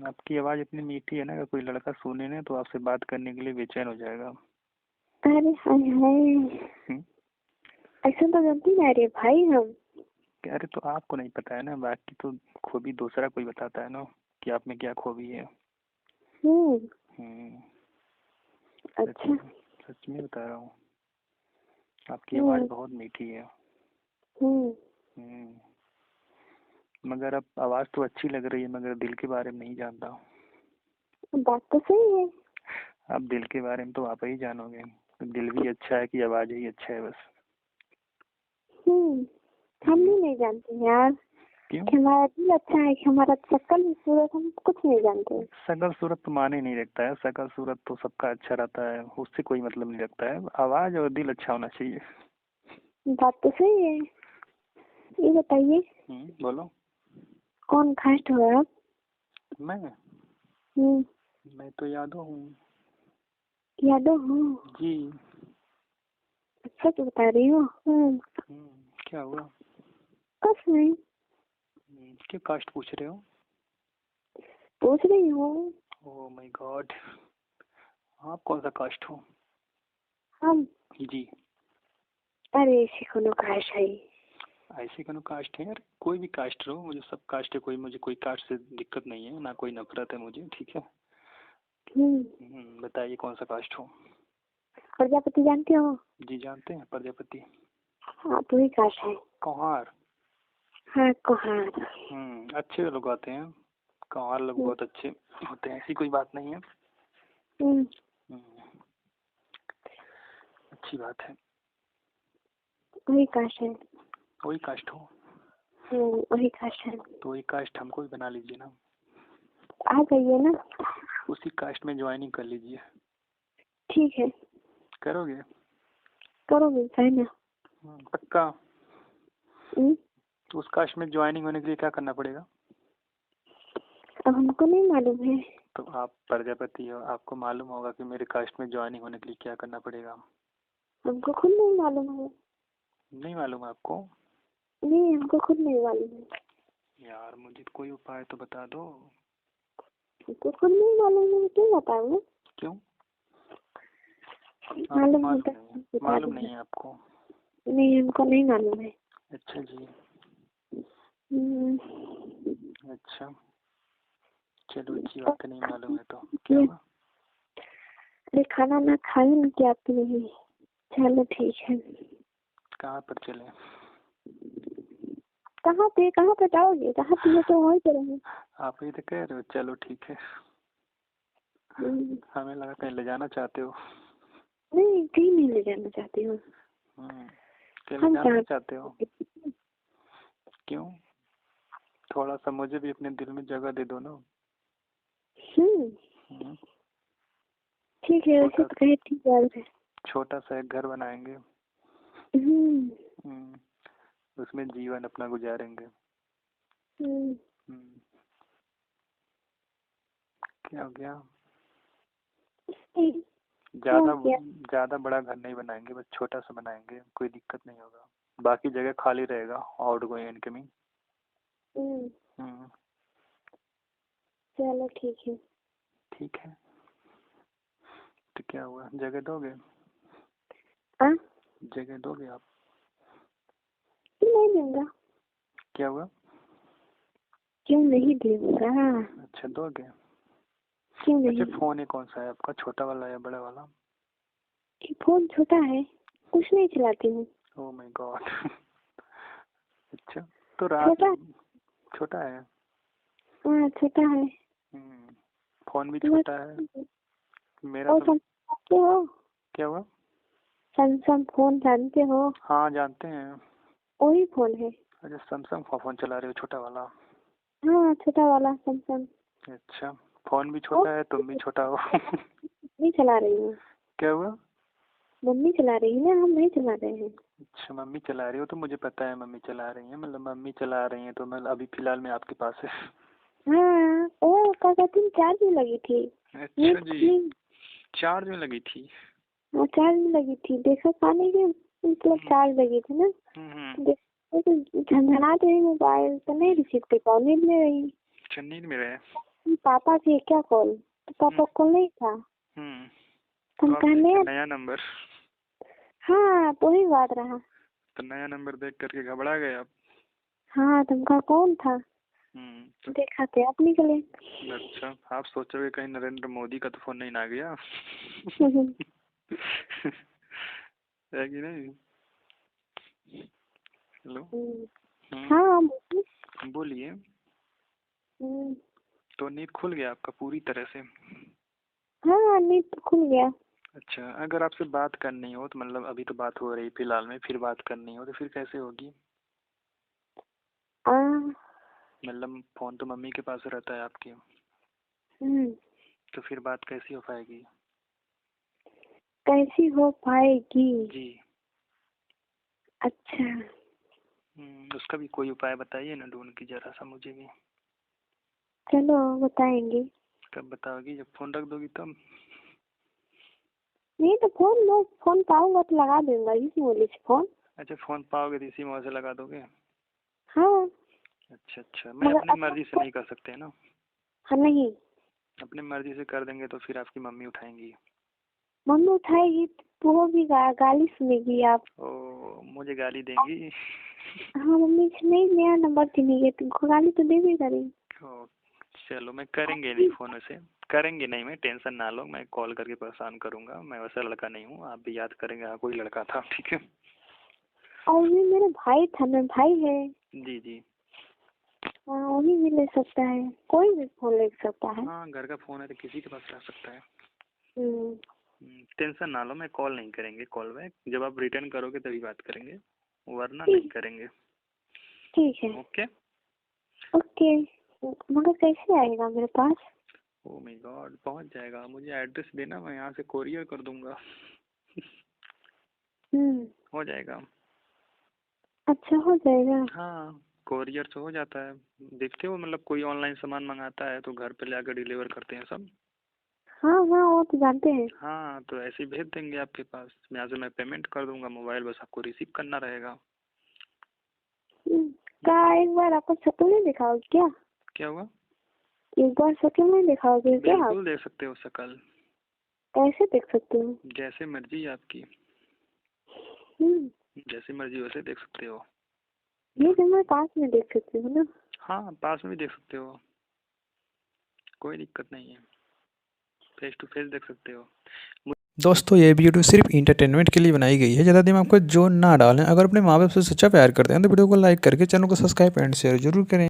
आपकी आवाज़ इतनी मीठी है ना, अगर कोई लड़का सुने ना तो आपसे बात करने के लिए बेचैन हो जाएगा। अरे हाय हाय, ऐसा तो गलती नहीं रे भाई हम। अरे तो आपको नहीं पता है ना, बाकी तो खूबी दूसरा कोई बताता है ना कि आप में क्या खूबी है। अच्छा। सच में बता रहा हूँ, आपकी आवाज़ बहुत मीठी है। मगर अब आवाज़ तो अच्छी लग रही है, मगर दिल के बारे में नहीं जानता। बात तो सही है। अब दिल के बारे में तो आप ही जानोगे, दिल भी अच्छा है कि आवाज़ ही अच्छा है बस। हम भी नहीं जानते यार। क्यों? कि हमारा दिल अच्छा है कि हमारा शक्ल सूरत, हम कुछ नहीं जानते। शकल सूरत तो माने नहीं रखता है, शकल सूरत तो सबका अच्छा रहता है, उससे कोई मतलब नहीं रखता है। आवाज़ और दिल अच्छा होना चाहिए। बात तो सही है। ये बताइए। बोलो। कौन कास्ट हो आप? मैं तो यादव हूँ। यादव हूँ जी। सच बता रही हो? क्या हुआ? कुछ नहीं। क्यों कास्ट पूछ रहे हो? पूछ रही हूँ। ओह माय गॉड, आप कौन सा कास्ट हो? हम? जी। अरे ऐसी कोनो कास्ट है? ऐसे कोनो कास्ट है यार, कोई भी कास्ट रहो, मुझे सब कास्ट है, मुझे कोई कास्ट से दिक्कत नहीं है, ना कोई नफरत है मुझे, ठीक है। बताइए कौन सा कास्ट हो? प्रजापति जानते हो? जी जानते हैं प्रजापति। हाँ तो ही कास्ट है। कुम्हार। हाँ कुम्हार। अच्छे लोग आते हैं, कुम्हार लोग बहुत अच्छे होते हैं, ऐसी कोई बात नहीं है। अच्छी बात है। वही कास्ट है। वही कास्ट हो? वही कास्ट है। तो वही कास्ट हमको भी बना लीजिए ना। आ जाइए ना। उसी कास्ट में ज्वाइनिंग कर लीजिए। ठीक है। करोगे? करोगे सही ना? पक्का? तो उस कास्ट में ज्वाइनिंग होने के लिए क्या करना पड़ेगा? अब हमको नहीं मालूम है। तो आप प्रजापति हो, आपको मालूम होगा कि मेरे कास्ट में ज्वाइनिंग होने के लिए क्या करना पड़ेगा। हमको खुद नहीं मालूम है। नहीं मालूम है आपको? नहीं हमको खुद नहीं मालूम है। यार मुझे कोई उपाय तो बता दो। हमको खुद नहीं मालूम है, क्यों बताऊँ? क्यों? मालूम नहीं है आपको? नहीं हमको नहीं मालूम है। अच्छा जी। अच्छा चलो अच्छी बात है, नहीं मालूम है तो क्या हुआ? अरे खाना ना खाए ना क्या नहीं। चलो ठीक है। कहाँ पर चले? कहाँ पे जाओगे? कहाँ पे तो वहीं पे रहेंगे। आप ही तो कह रहे हो चलो ठीक है। हमें लगा कहीं ले जाना चाहते हो। नहीं कहीं नहीं ले जाना चाहती हूँ। कहीं ले जाना चाहते हो? क्यों? थोड़ा सा मुझे भी अपने दिल में जगह दे दो ना। ठीक है वैसे तो कहे ठीक है। क्या सा एक घर बनाएंगे, उसमें जीवन अपना गुजारेंगे। क्या हो गया? ज्यादा बड़ा घर नहीं बनाएंगे, बस छोटा सा बनाएंगे, कोई दिक्कत नहीं होगा, बाकी जगह खाली रहेगा, आउट गोइंग इनकमिंग। चलो ठीक है। ठीक है तो क्या हुआ, जगह दोगे? जगह दोगे आप? नहीं दूंगा। क्या हुआ? क्यों नहीं दूंगा? अच्छा दोगे? क्यों नहीं? अच्छा फोन है कौन सा है आपका, छोटा वाला या बड़ा वाला? फोन छोटा है, कुछ नहीं चलाती हूँ। Oh my God. अच्छा तो रात छोटा है? हाँ छोटा है। फोन भी छोटा है मेरा तो। जानते हो? क्या हुआ? सैमसंग फोन जानते हो? हाँ जानते हैं। वही फोन है। अच्छा सैमसंग का फोन चला रहे हो, छोटा वाला? हाँ छोटा वाला सैमसंग। अच्छा फोन भी छोटा है, तुम भी छोटा हो। नहीं चला रही हूँ। क्या हुआ? मम्मी चला रही है ना, हम नहीं चला रहे हैं। अच्छा मम्मी चला रही हो तो मुझे पता है मम्मी चला रही है, मतलब मम्मी चला रही है तो मैं अभी फिलहाल में आपके पास है। हाँ ओ क्या कहती, चार्ज में लगी थी। अच्छा जी चार्ज में लगी थी? हाँ चार्ज में लगी थी, देखा खाने के मतलब चार्ज लगी थी ना। झंझना रही मोबाइल तो नहीं रिसीव कर पाओ, नींद में रही। अच्छा नींद में रहे? पापा की क्या कॉल? तो पापा कॉल नहीं था। तुम तो कहने नया नंबर? हाँ तो ही बात रहा। तो नया नंबर देख करके घबरा गए आप? हाँ तुमका कौन था? तो देखा थे आप निकले। अच्छा, आप सोचोगे कहीं नरेंद्र मोदी का तो फोन नहीं ना गया? है कि नहीं? हेलो। हाँ बोलिए। तो नींद खुल गया आपका पूरी तरह से? हाँ नींद तो खुल गया। अच्छा, अगर आपसे बात करनी हो तो मतलब अभी तो बात हो रही फिलहाल में, फिर बात करनी हो तो फिर कैसे होगी? मतलब फोन तो मम्मी के पास रहता है आपके, तो फिर बात कैसी हो पाएगी? कैसी हो पाएगी? जी। अच्छा उसका भी कोई उपाय बताइए ना, ढूंढ के जरा सा मुझे भी। चलो बताएंगे। कब बताओगी? जब फोन रख दोगी तब? नहीं तो फोन पाऊंगा तो लगा दूंगा इसी मोबाइल से फोन। अच्छा, फोन पाओगे तो इसी मोबाइल से लगा दोगे? हाँ अच्छा, मैं अपनी मर्जी से नहीं कर सकते ना? हाँ नहीं, अपनी मर्जी से कर देंगे तो फिर आपकी मम्मी उठाएंगी। मम्मी उठाएगी तो वो भी गाली सुनेगी आप। ओ, मुझे गाली देंगी? हाँ मम्मी से नहीं नया नंबर देंगे तुमको गाली तो देवी करेंगे। ओ, चलो मैं करेंगे नहीं फोन से, करेंगे नहीं, मैं टेंशन ना लो, मैं कॉल करके परेशान करूंगा, मैं वैसा लड़का नहीं हूँ, आप भी याद करेंगे हाँ कोई लड़का था, ठीक है? और भी मेरे भाई था ना, भाई है। जी। हाँ वो भी ले सकता है, कोई भी फोन ले सकता है। हाँ, घर का फोन है तो किसी के पास रह सकता है। हम्म टेंशन ना लो, मैं कॉल नहीं करेंगे, कॉल बैक जब आप रिटर्न करोगे तभी बात करेंगे, वरना नहीं करेंगे। ठीक है। ओके ओके मगर कैसे आएगा मेरे पास? ओ माय गॉड, पहुंच जाएगा, मुझे एड्रेस देना, मैं यहाँ से कोरियर कर दूंगा। हो जाएगा। अच्छा हो जाएगा। हाँ, कोरियर से हो जाता है। देखते हो मतलब कोई ऑनलाइन सामान मंगाता है तो घर पे लाकर डिलीवर करते हैं सब। हाँ वो तो जानते हैं। हाँ, तो ऐसे ही भेज देंगे आपके पास, यहाँ से मैं पेमेंट कर दूंगा, मोबाइल बस आपको रिसीव करना रहेगा। क्या एक बार आपको शक्ल नहीं दिखाओगे क्या? क्या हुआ? एक बार शक्ल नहीं दिखाओगे क्या? बिल्कुल देख सकते हो शक्ल। कैसे देख सकते हो? जैसे मर्जी आपकी, जैसी मर्जी वैसे देख सकते हो। ये तो मैं पास में देख सकती हूँ ना? हाँ, पास में भी देख सकते हो, कोई दिक्कत नहीं है, फेस टू फेस देख सकते हो। दोस्तों ये वीडियो सिर्फ इंटरटेनमेंट के लिए बनाई गई है, ज़्यादा दिमाग को जोर ना डालें। अगर अपने माँ बाप से सच्चा प्यार करते हैं तो वीडियो को लाइक करके चैनल को सब्सक्राइब एंड शेयर जरूर करें।